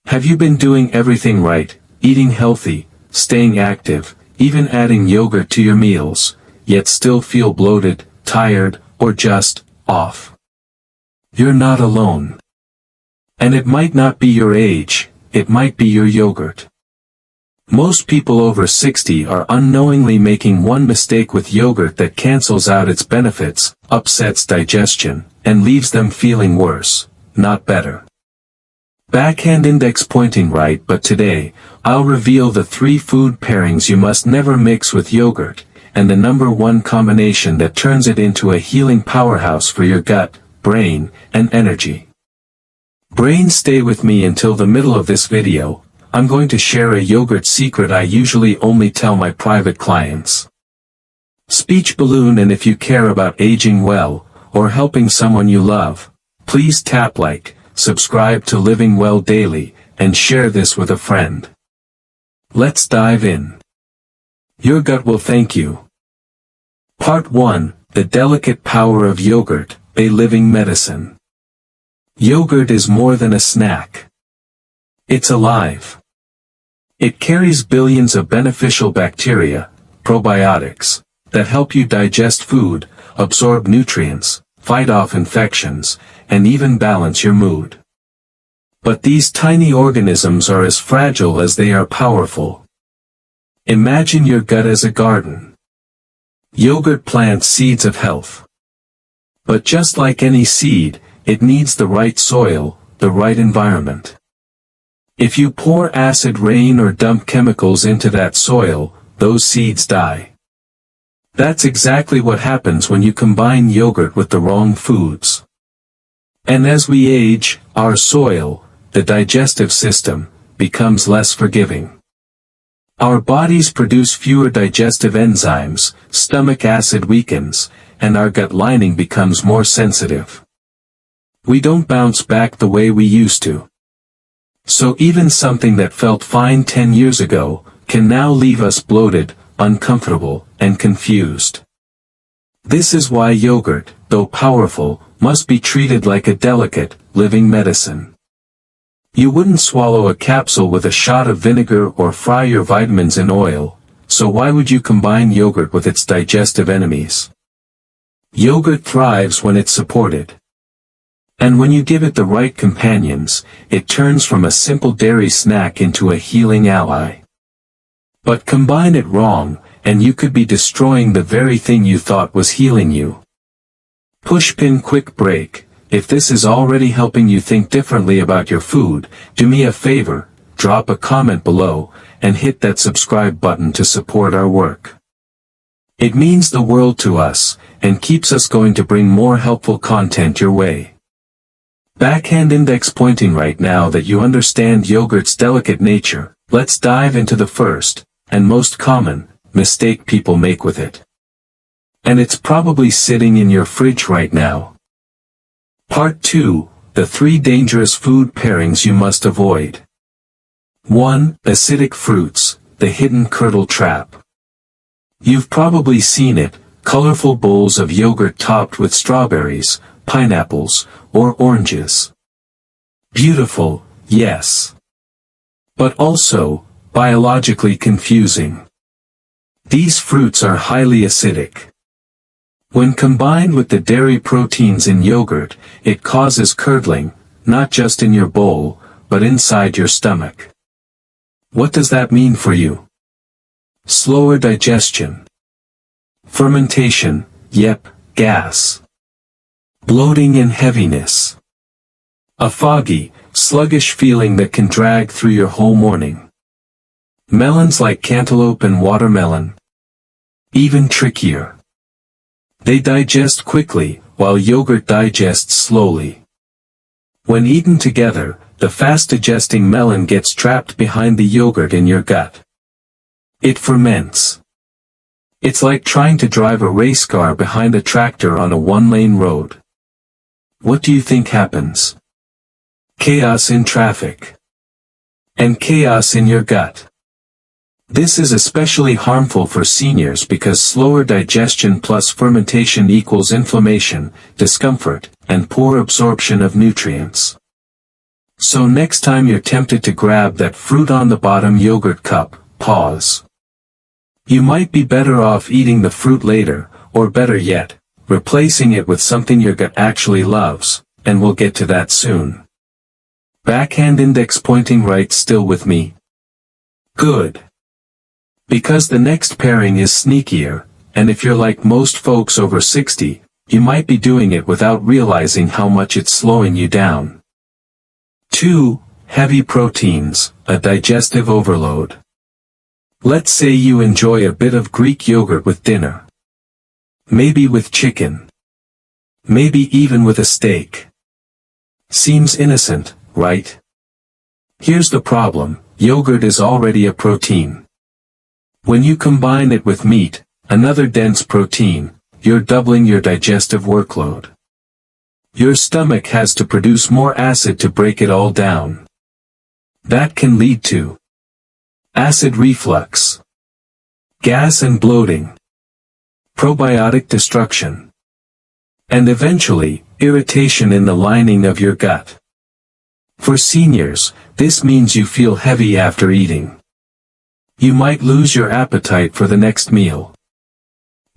Have you been doing everything right, eating healthy, staying active, even adding yogurt to your meals, yet still feel bloated, tired, or just off? You're not alone. And it might not be your age, it might be your yogurt. Most people over 60 are unknowingly making one mistake with yogurt that cancels out its benefits, upsets digestion, and leaves them feeling worse, not better. Backhand index pointing right, but today, I'll reveal the 3 food pairings you must never mix with yogurt, and the #1 combination that turns it into a healing powerhouse for your gut, brain, and energy. Brain, stay with me until the middle of this video. I'm going to share a yogurt secret I usually only tell my private clients. Speech balloon. And if you care about aging well, or helping someone you love, please tap like, subscribe to Living Well Daily, and share this with a friend. Let's dive in. Your gut will thank you. Part 1, The Delicate Power of Yogurt, a Living Medicine. Yogurt is more than a snack. It's alive. It carries billions of beneficial bacteria, probiotics, that help you digest food, absorb nutrients, fight off infections, and even balance your mood. But these tiny organisms are as fragile as they are powerful. Imagine your gut as a garden. Yogurt plants seeds of health. But just like any seed, it needs the right soil, the right environment. If you pour acid rain or dump chemicals into that soil, those seeds die. That's exactly what happens when you combine yogurt with the wrong foods. And as we age, our soil, the digestive system, becomes less forgiving. Our bodies produce fewer digestive enzymes, stomach acid weakens, and our gut lining becomes more sensitive. We don't bounce back the way we used to. So even something that felt fine 10 years ago, can now leave us bloated, uncomfortable, and confused. This is why yogurt, though powerful, must be treated like a delicate, living medicine. You wouldn't swallow a capsule with a shot of vinegar or fry your vitamins in oil, so why would you combine yogurt with its digestive enemies? Yogurt thrives when it's supported. And when you give it the right companions, it turns from a simple dairy snack into a healing ally. But combine it wrong, and you could be destroying the very thing you thought was healing you. Pushpin quick break. If this is already helping you think differently about your food, do me a favor, drop a comment below, and hit that subscribe button to support our work. It means the world to us, and keeps us going to bring more helpful content your way. Backhand index pointing right. Now that you understand yogurt's delicate nature, let's dive into the first, and most common, mistake people make with it. And it's probably sitting in your fridge right now. Part 2, The 3 Dangerous Food Pairings You Must Avoid. 1. Acidic fruits, the hidden curdle trap. You've probably seen it, colorful bowls of yogurt topped with strawberries, pineapples, or oranges. Beautiful, yes. But also, biologically confusing. These fruits are highly acidic. When combined with the dairy proteins in yogurt, it causes curdling, not just in your bowl, but inside your stomach. What does that mean for you? Slower digestion. Fermentation, yep, gas. Bloating and heaviness. A foggy, sluggish feeling that can drag through your whole morning. Melons like cantaloupe and watermelon. Even trickier. They digest quickly, while yogurt digests slowly. When eaten together, the fast-digesting melon gets trapped behind the yogurt in your gut. It ferments. It's like trying to drive a race car behind a tractor on a one-lane road. What do you think happens? Chaos in traffic. And chaos in your gut. This is especially harmful for seniors because slower digestion plus fermentation equals inflammation, discomfort, and poor absorption of nutrients. So next time you're tempted to grab that fruit on the bottom yogurt cup, pause. You might be better off eating the fruit later, or better yet, replacing it with something your gut actually loves, and we'll get to that soon. Backhand index pointing right, still with me? Good. Because the next pairing is sneakier, and if you're like most folks over 60, you might be doing it without realizing how much it's slowing you down. 2. Heavy proteins, a digestive overload. Let's say you enjoy a bit of Greek yogurt with dinner. Maybe with chicken. Maybe even with a steak. Seems innocent, right? Here's the problem: yogurt is already a protein. When you combine it with meat, another dense protein, you're doubling your digestive workload. Your stomach has to produce more acid to break it all down. That can lead to acid reflux, gas and bloating, probiotic destruction, and eventually, irritation in the lining of your gut. For seniors, this means you feel heavy after eating. You might lose your appetite for the next meal.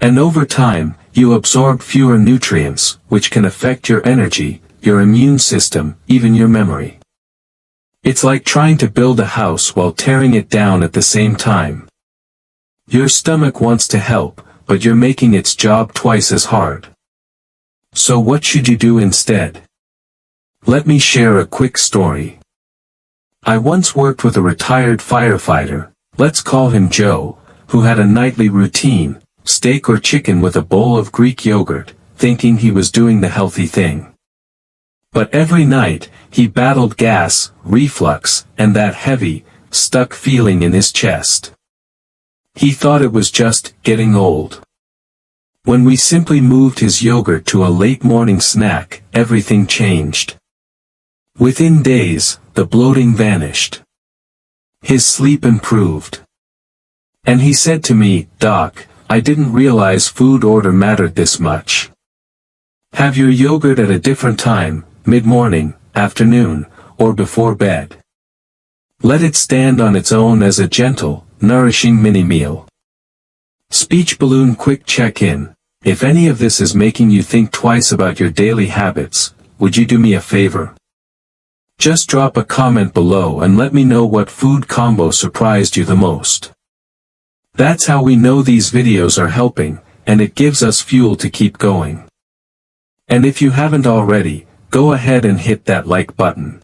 And over time, you absorb fewer nutrients, which can affect your energy, your immune system, even your memory. It's like trying to build a house while tearing it down at the same time. Your stomach wants to help, but you're making its job twice as hard. So what should you do instead? Let me share a quick story. I once worked with a retired firefighter, let's call him Joe, who had a nightly routine: steak or chicken with a bowl of Greek yogurt, thinking he was doing the healthy thing. But every night, he battled gas, reflux, and that heavy, stuck feeling in his chest. He thought it was just getting old. When we simply moved his yogurt to a late morning snack, everything changed. Within days, the bloating vanished. His sleep improved. And he said to me, "Doc, I didn't realize food order mattered this much." Have your yogurt at a different time, mid-morning, afternoon, or before bed. Let it stand on its own as a gentle, nourishing mini-meal. Speech balloon quick check-in: if any of this is making you think twice about your daily habits, would you do me a favor? Just drop a comment below and let me know what food combo surprised you the most. That's how we know these videos are helping, and it gives us fuel to keep going. And if you haven't already, go ahead and hit that like button.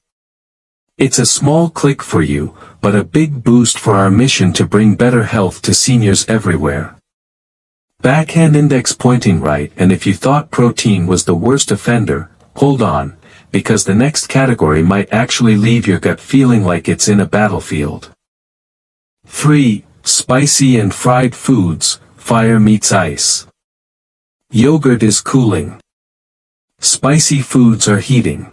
It's a small click for you, but a big boost for our mission to bring better health to seniors everywhere. Backhand index pointing right, and if you thought protein was the worst offender, hold on, because the next category might actually leave your gut feeling like it's in a battlefield. 3. Spicy and fried foods, fire meets ice. Yogurt is cooling. Spicy foods are heating.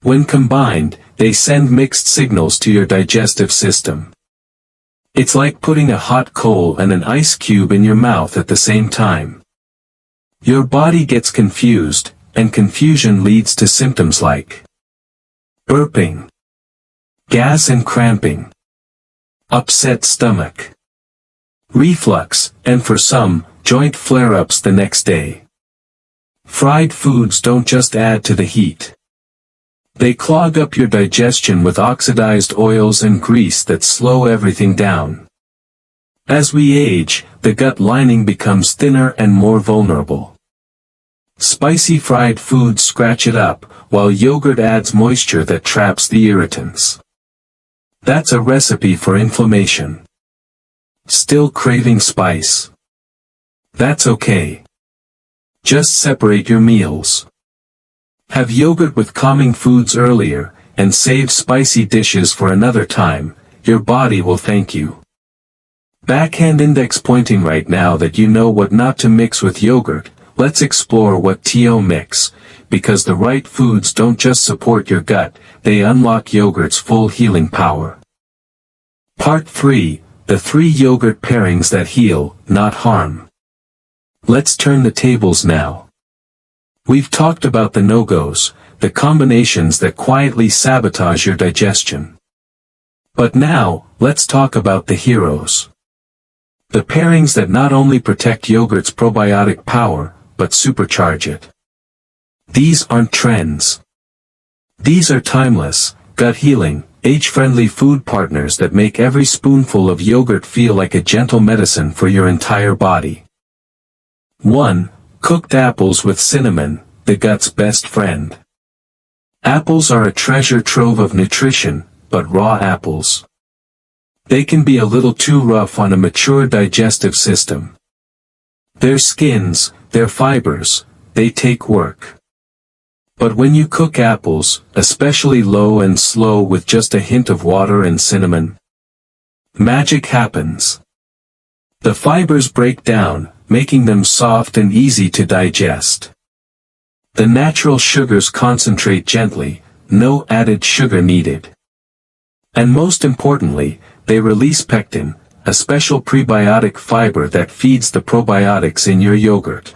When combined, they send mixed signals to your digestive system. It's like putting a hot coal and an ice cube in your mouth at the same time. Your body gets confused, and confusion leads to symptoms like burping, gas and cramping, upset stomach, reflux, and for some, joint flare-ups the next day. Fried foods don't just add to the heat. They clog up your digestion with oxidized oils and grease that slow everything down. As we age, the gut lining becomes thinner and more vulnerable. Spicy fried foods scratch it up, while yogurt adds moisture that traps the irritants. That's a recipe for inflammation. Still craving spice? That's okay. Just separate your meals. Have yogurt with calming foods earlier, and save spicy dishes for another time. Your body will thank you. Backhand index pointing right. Now that you know what not to mix with yogurt, let's explore what to mix, because the right foods don't just support your gut, they unlock yogurt's full healing power. Part 3, the 3 yogurt pairings that heal, not harm. Let's turn the tables now. We've talked about the no-goes, the combinations that quietly sabotage your digestion. But now, let's talk about the heroes. The pairings that not only protect yogurt's probiotic power, but supercharge it. These aren't trends. These are timeless, gut-healing, age-friendly food partners that make every spoonful of yogurt feel like a gentle medicine for your entire body. 1. Cooked apples with cinnamon, the gut's best friend. Apples are a treasure trove of nutrition, but raw apples. They can be a little too rough on a mature digestive system. Their skins, their fibers, they take work. But when you cook apples, especially low and slow with just a hint of water and cinnamon, magic happens. The fibers break down, making them soft and easy to digest. The natural sugars concentrate gently, no added sugar needed. And most importantly, they release pectin, a special prebiotic fiber that feeds the probiotics in your yogurt.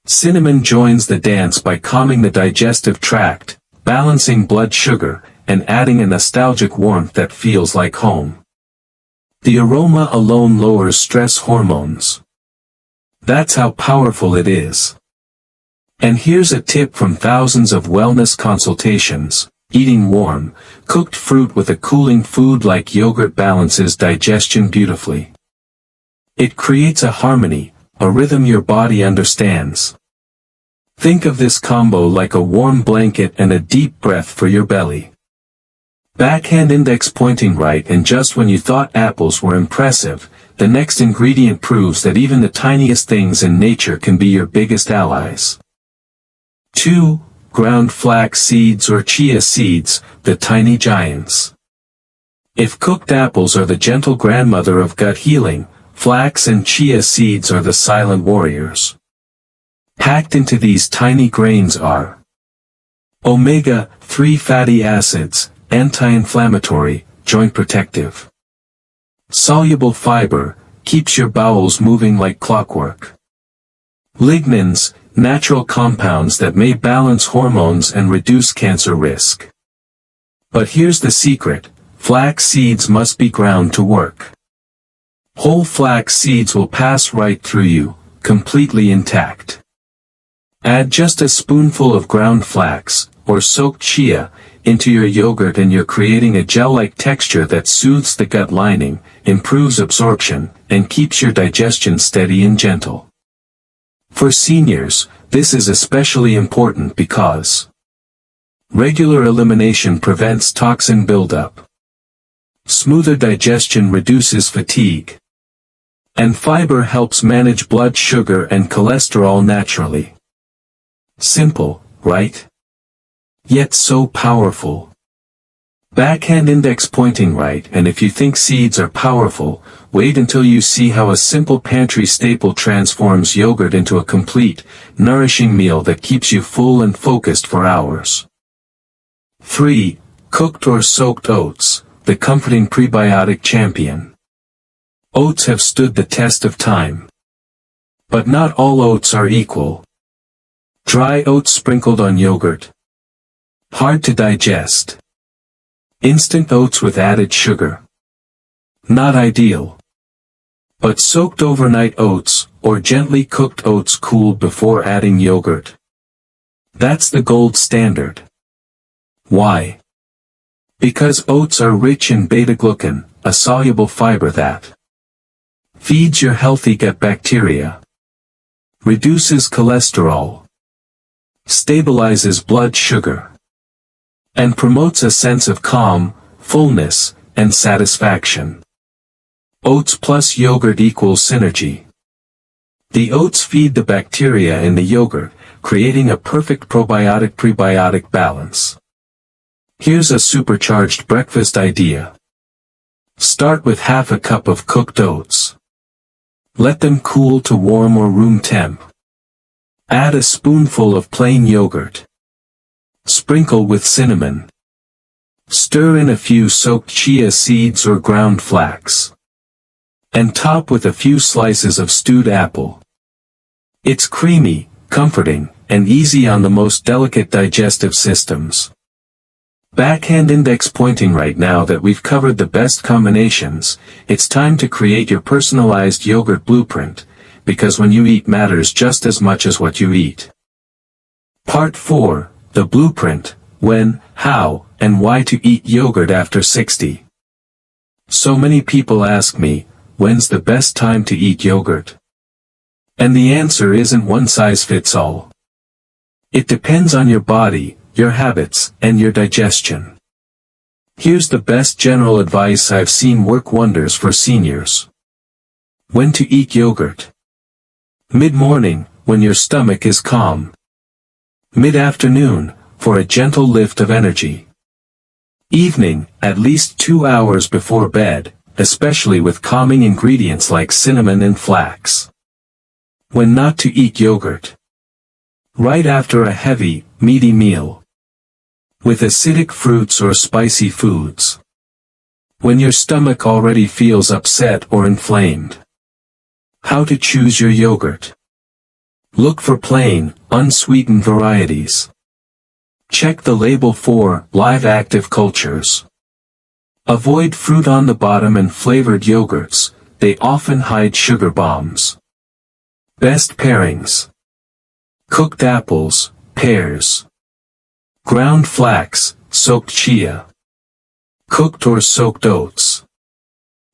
Cinnamon joins the dance by calming the digestive tract, balancing blood sugar, and adding a nostalgic warmth that feels like home. The aroma alone lowers stress hormones. That's how powerful it is. And here's a tip from thousands of wellness consultations: eating warm, cooked fruit with a cooling food like yogurt balances digestion beautifully. It creates a harmony, a rhythm your body understands. Think of this combo like a warm blanket and a deep breath for your belly. Backhand index pointing right, and just when you thought apples were impressive, the next ingredient proves that even the tiniest things in nature can be your biggest allies. 2. Ground flax seeds or chia seeds, the tiny giants. If cooked apples are the gentle grandmother of gut healing, flax and chia seeds are the silent warriors. Packed into these tiny grains are omega-3 fatty acids, anti-inflammatory, joint protective. Soluble fiber, keeps your bowels moving like clockwork. Lignans, natural compounds that may balance hormones and reduce cancer risk. But here's the secret: flax seeds must be ground to work. Whole flax seeds will pass right through you, completely intact. Add just a spoonful of ground flax, or soaked chia, into your yogurt and you're creating a gel-like texture that soothes the gut lining, improves absorption, and keeps your digestion steady and gentle. For seniors, this is especially important because regular elimination prevents toxin buildup. Smoother digestion reduces fatigue. And fiber helps manage blood sugar and cholesterol naturally. Simple, right? Yet so powerful. Backhand index pointing right, and if you think seeds are powerful, wait until you see how a simple pantry staple transforms yogurt into a complete, nourishing meal that keeps you full and focused for hours. 3. Cooked or soaked oats, the comforting prebiotic champion. Oats have stood the test of time. But not all oats are equal. Dry oats sprinkled on yogurt. Hard to digest. Instant oats with added sugar. Not ideal. But soaked overnight oats, or gently cooked oats cooled before adding yogurt. That's the gold standard. Why? Because oats are rich in beta-glucan, a soluble fiber that feeds your healthy gut bacteria, reduces cholesterol, stabilizes blood sugar, and promotes a sense of calm, fullness, and satisfaction. Oats plus yogurt equals synergy. The oats feed the bacteria in the yogurt, creating a perfect probiotic-prebiotic balance. Here's a supercharged breakfast idea. Start with half a cup of cooked oats. Let them cool to warm or room temp. Add a spoonful of plain yogurt. Sprinkle with cinnamon. Stir in a few soaked chia seeds or ground flax. And top with a few slices of stewed apple. It's creamy, comforting, and easy on the most delicate digestive systems. Backhand index pointing. Right now that we've covered the best combinations, it's time to create your personalized yogurt blueprint, because when you eat matters just as much as what you eat. Part 4, the blueprint, when, how, and why to eat yogurt after 60. So many people ask me, when's the best time to eat yogurt? And the answer isn't one size fits all. It depends on your body, your habits, and your digestion. Here's the best general advice I've seen work wonders for seniors. When to eat yogurt. Mid-morning, when your stomach is calm. Mid-afternoon, for a gentle lift of energy. Evening, at least 2 hours before bed, especially with calming ingredients like cinnamon and flax. When not to eat yogurt. Right after a heavy, meaty meal. With acidic fruits or spicy foods. When your stomach already feels upset or inflamed. How to choose your yogurt. Look for plain, unsweetened varieties. Check the label for live active cultures. Avoid fruit on the bottom and flavored yogurts, they often hide sugar bombs. Best pairings. Cooked apples, pears. Ground flax, soaked chia. Cooked or soaked oats.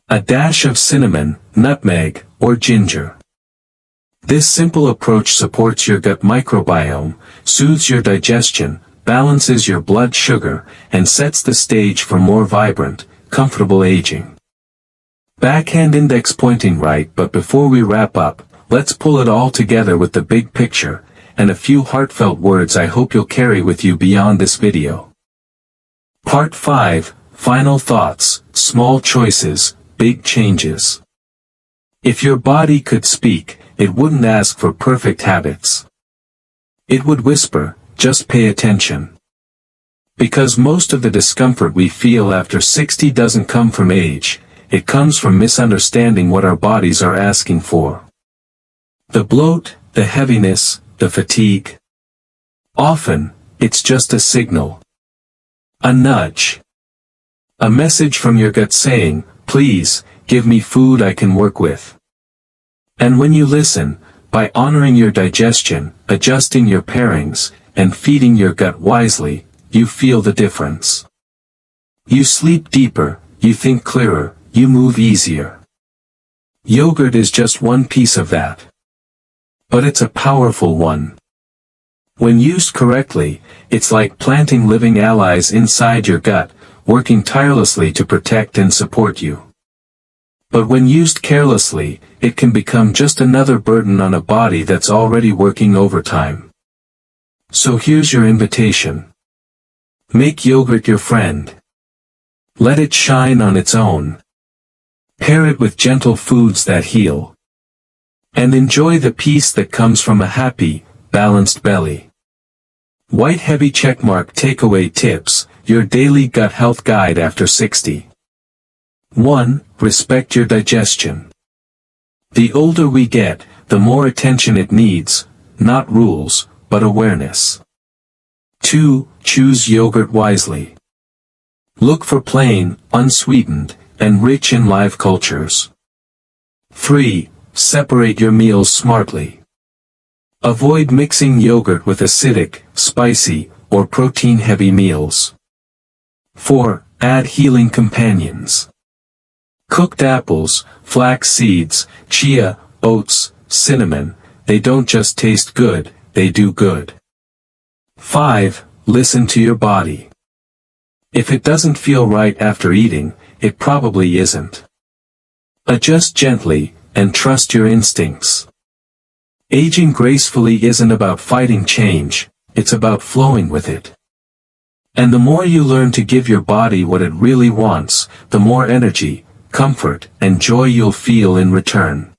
A dash of cinnamon, nutmeg, or ginger. This simple approach supports your gut microbiome, soothes your digestion, balances your blood sugar, and sets the stage for more vibrant, comfortable aging. Backhand index pointing. Right, but before we wrap up, let's pull it all together with the big picture, and a few heartfelt words I hope you'll carry with you beyond this video. Part 5, Final Thoughts, Small Choices, Big Changes. If your body could speak, it wouldn't ask for perfect habits. It would whisper, just pay attention. Because most of the discomfort we feel after 60 doesn't come from age, it comes from misunderstanding what our bodies are asking for. The bloat, the heaviness, the fatigue. Often, it's just a signal. A nudge. A message from your gut saying, please, give me food I can work with. And when you listen, by honoring your digestion, adjusting your pairings, and feeding your gut wisely, you feel the difference. You sleep deeper, you think clearer, you move easier. Yogurt is just one piece of that. But it's a powerful one. When used correctly, it's like planting living allies inside your gut, working tirelessly to protect and support you. But when used carelessly, it can become just another burden on a body that's already working overtime. So here's your invitation. Make yogurt your friend. Let it shine on its own. Pair it with gentle foods that heal. And enjoy the peace that comes from a happy, balanced belly. White heavy checkmark takeaway tips, your daily gut health guide after 60. 1. Respect your digestion. The older we get, the more attention it needs, not rules, but awareness. 2. Choose yogurt wisely. Look for plain, unsweetened, and rich in live cultures. 3. Separate your meals smartly. Avoid mixing yogurt with acidic, spicy, or protein-heavy meals. 4. Add healing companions. Cooked apples, flax seeds, chia, oats, cinnamon, they don't just taste good, they do good. 5. Listen to your body. If it doesn't feel right after eating, it probably isn't. Adjust gently, and trust your instincts. Aging gracefully isn't about fighting change, it's about flowing with it. And the more you learn to give your body what it really wants, the more energy, comfort, and joy you'll feel in return.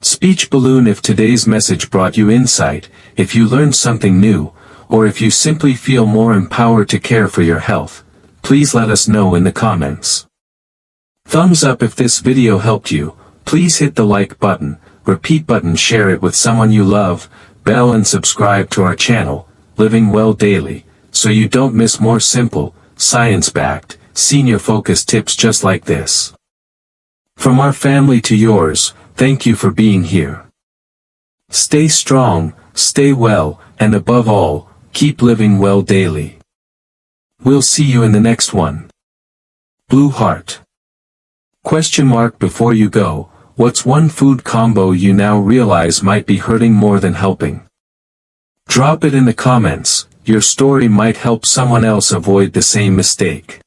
Speech balloon. If today's message brought you insight, if you learned something new, or if you simply feel more empowered to care for your health, please let us know in the comments. Thumbs up if this video helped you, please hit the like button, repeat button, share it with someone you love, bell and subscribe to our channel, Living Well Daily, so you don't miss more simple, science-backed, senior-focused tips just like this. From our family to yours, thank you for being here. Stay strong, stay well, and above all, keep living well daily. We'll see you in the next one. Blue Heart. Question mark before you go, what's one food combo you now realize might be hurting more than helping? Drop it in the comments, your story might help someone else avoid the same mistake.